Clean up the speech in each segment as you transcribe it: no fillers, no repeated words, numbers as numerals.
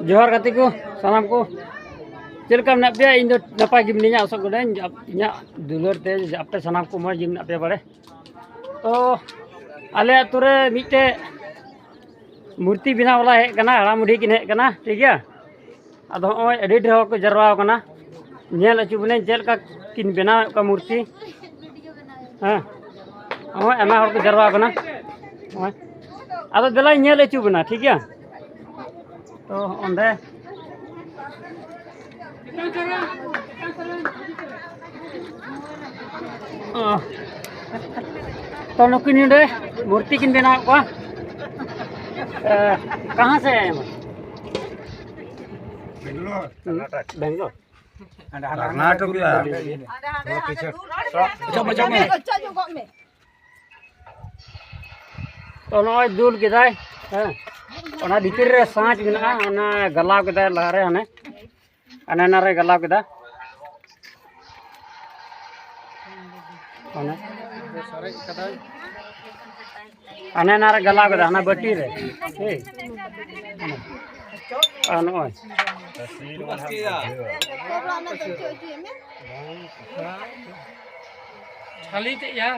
जोहर गाती को सानाम को चलका मेना पे इन दो नपाय गे मिनिया असक गदाइन इना दुलर ते आपे सानाम को मज गे मेना पे बारे तो आले आतुरे मिटे मूर्ति बनाव वाला हे कना हड़ा मुढ़ी किन हे कना ठीक है अदो होय एडी ढेर को जरवा कना नेल अचु बने चलका किन बनाव का मूर्ति हां होय एमा हर को जरवा कना होय अदो दला नेल अचु बना ठीक है तो ओंदे तो नुकिन ने मूर्ति किन बनाव को कहाँ से आए हैं? बेंगलोर कर्नाटक तो नॉय दूल किदाय ओना दितिर रे सांच मिना ओना गलाव किदाय लारे हने अने नारे गलाव किदा ओना अने नारे गलाव किदा हना बटी रे ठीक नॉय खाली ते या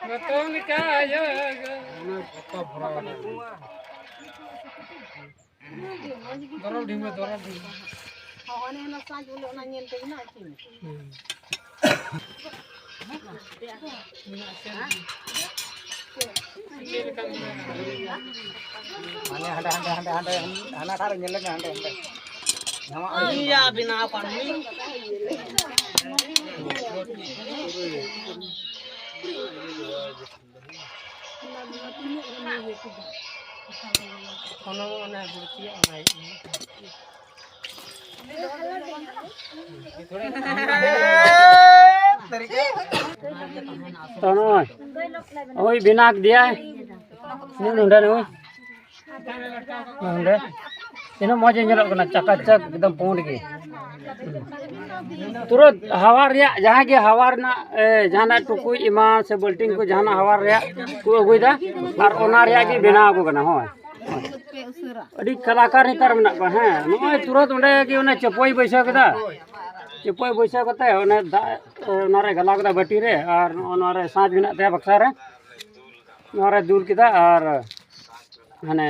बताओ क्या आया दरल ढिमे ओने ना साज बोले ओना नेल ते ना आछी माने हंडा हना थार नेल ना हंडा nama iya bina apa nih kono mana berarti anai tono oi binak dia ini nunda oi nunda ini mau nyelok kena cakacak एकदम पूर्ण के तुरंत हवार या जहाँ के हवार ना जहाँ टुकु इमान से बल्टिंग को जहाँ हवार या को अगुदा और ओनार या के बिना को कना हो अड़ी कलाकार नितार मना को हैं नोय तुरंत उन्हें कि उन्हें चपोई बैसा कदा चपोई बैसा कते उन्हें नारे गला कदा बटी रे और नारे सांच बिना ते बक्सा रे नारे दूर किदा और माने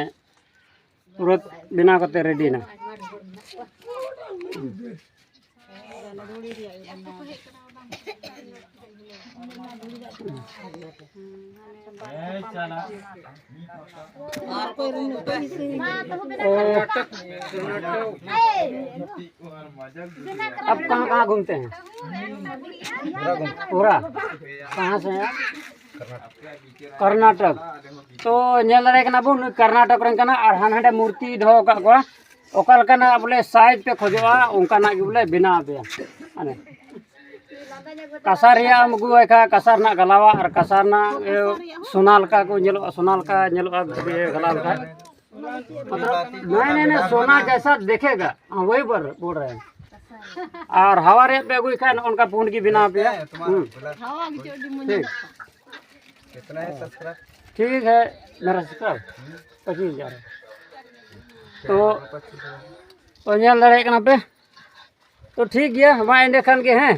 तुरंत बिना करते रेडी ना अब कहाँ घूमते हैं पूरा कहाँ से हैं कर्नाटक तो नेल रे कना बुन कर्नाटक रन कना और हानहाडे मूर्ति धो का को ओकल कना बोले साइज पे खोजवा उनका ना बोले बिना पे अने कसार या मगु का कसार ना गलावा और कसार ना सोनाल का को नेलो सोनाल का नेलो गलाव का मतलब नहीं सोना जैसा देखेगा वही पर बोल रहे हैं और हवा रे पे कोई खान उनका पूर्ण की बिना पे कितना है सब्सक्राइब ठीक है मेरा सब्सक्राइब 25,000 तो नेल लड़े कना पे तो ठीक है हमारे इंडे खान के हैं